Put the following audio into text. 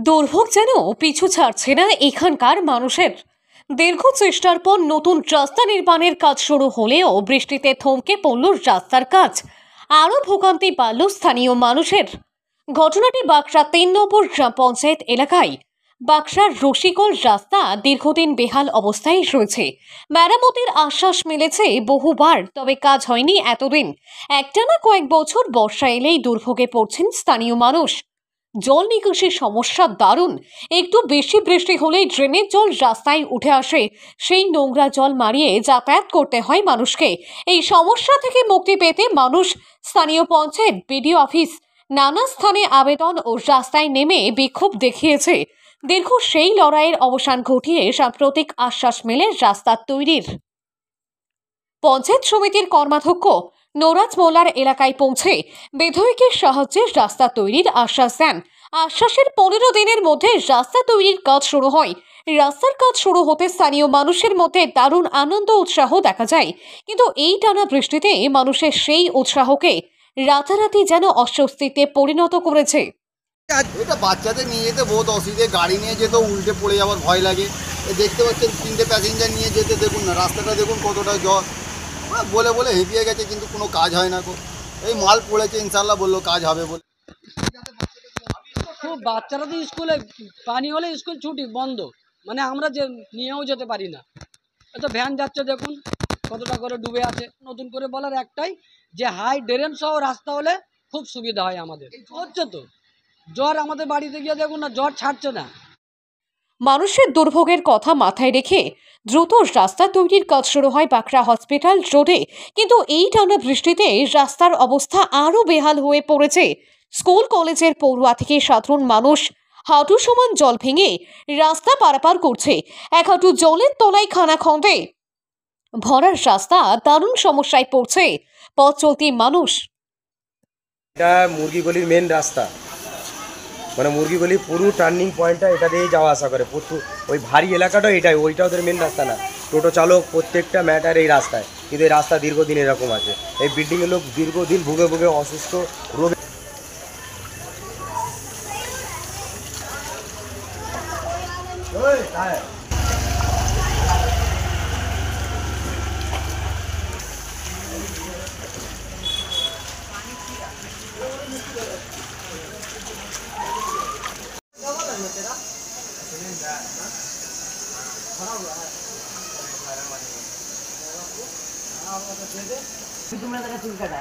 দুর্ভোগ যেন পিছু ছাড়ছে না এখানকার মানুষের। দীর্ঘ চেষ্টার পর নতুন রাস্তা নির্মাণের কাজ শুরু হলেও বৃষ্টিতে থমকে পড়ল রাস্তার কাজ। আরও ভোগান্তি বাড়ল স্থানীয় মানুষের। ঘটনাটি বাকসা ৩ নম্বর গ্রাম পঞ্চায়েত এলাকায়। বাকসার রসিকল রাস্তা দীর্ঘদিন বেহাল অবস্থায় রয়েছে। মেরামতের আশ্বাস মিলেছে বহুবার, তবে কাজ হয়নি এতদিন। একটানা কয়েক বছর বর্ষা এলেই দুর্ভোগে পড়ছেন স্থানীয় মানুষ। জল নিকাশির সমস্যা দারুণ। একটু বেশি বৃষ্টি হলেই ড্রেনের জল রাস্তায় উঠে আসে। সেই নোংরা জল মারিয়ে যাতায়াত করতে হয় মানুষকে। এই সমস্যা থেকে মুক্তি পেতে মানুষ স্থানীয় পঞ্চায়েত, বিডিও অফিস, নানা স্থানে আবেদন ও রাস্তায় নেমে বিক্ষোভ দেখিয়েছে। দীর্ঘ সেই লড়াইয়ের অবসান ঘটিয়ে সাম্প্রতিক আশ্বাস মেলে রাস্তা তৈরির। পঞ্চায়েত সমিতির কর্মাধ্যক্ষ নোরাজ মোল্লার এলাকায় পৌঁছে বিধায়কের সাহায্যে রাস্তা তৈরির আশ্বাস দেন। আশ্বাসের 15 দিনের মধ্যে রাস্তা তৈরির কাজ শুরু হয়। রাস্তার কাজ শুরু হতে স্থানীয় মানুষের মধ্যে দারুণ আনন্দ উৎসাহ দেখা যায়, কিন্তু এই টানা বৃষ্টিতে মানুষের সেই উৎসাহকে রাতারাতি যেন অস্বস্তিতে পরিণত করেছে। এটা বাচ্চাদের নিয়ে যেতে বহুত অসুবিধে, গাড়ি নিয়ে যেতে উল্টে পড়ে যাওয়ার ভয় লাগে। দেখতে পাচ্ছেন 3টে প্যাসেঞ্জার নিয়ে যেতে, দেখুন না রাস্তাটা দেখুন কতটা জল। বলে বলে হেঁপিয়ে গেছে, কিন্তু কোনো কাজ হয় না। এই মাল পড়েছে, ইনশাল্লাহ বললো কাজ হবে বলে। খুব বাচ্চারা তো স্কুলে পানি হলে স্কুল ছুটি বন্ধ, মানে আমরা যে নিয়েও যেতে পারি না। এত ভ্যান যাচ্ছে দেখুন কতটা করে ডুবে আছে। নতুন করে বলার একটাই যে হাই ড্রেন সহ রাস্তা হলে খুব সুবিধা হয় আমাদের। হচ্ছে তো জ্বর আমাদের বাড়িতে গিয়ে দেখুন না, জ্বর ছাড়ছে না। মানুষের দুর্ভোগের কথা মাথায় রেখে দ্রুত রাস্তা তৈরির কাজ শুরু হয় বাঁকড়া হসপিটাল রোডে, কিন্তু এই টানা বৃষ্টিতে রাস্তার অবস্থা আরও বেহাল হয়ে পড়েছে। স্কুল কলেজের পড়ুয়া থেকে সাধারণ মানুষ হাঁটু সমান জল ভেঙে রাস্তা পারাপার করছে। এক হাঁটু জলের তলায় খানাখন্দে ভরার রাস্তা দারুণ সমস্যায় পড়ছে পথ চলতি মানুষ। এটা মুরগিগলির মেন রাস্তা, মানে মুরগিগলি পুরো টার্নিং পয়েন্টটা এটা দিয়েই যাওয়া আসা করে। ওই ভারী এলাকাটা এটাই, ওইটা ওদের মেন রাস্তা না। টোটো চালক প্রত্যেকটা ম্যাটার এই রাস্তায়, কিন্তু এই রাস্তা দীর্ঘদিন এরকম আছে। এই বিল্ডিংয়ের লোক দীর্ঘদিন ভুগে ভুগে অসুস্থ রোগে। চুল কাটা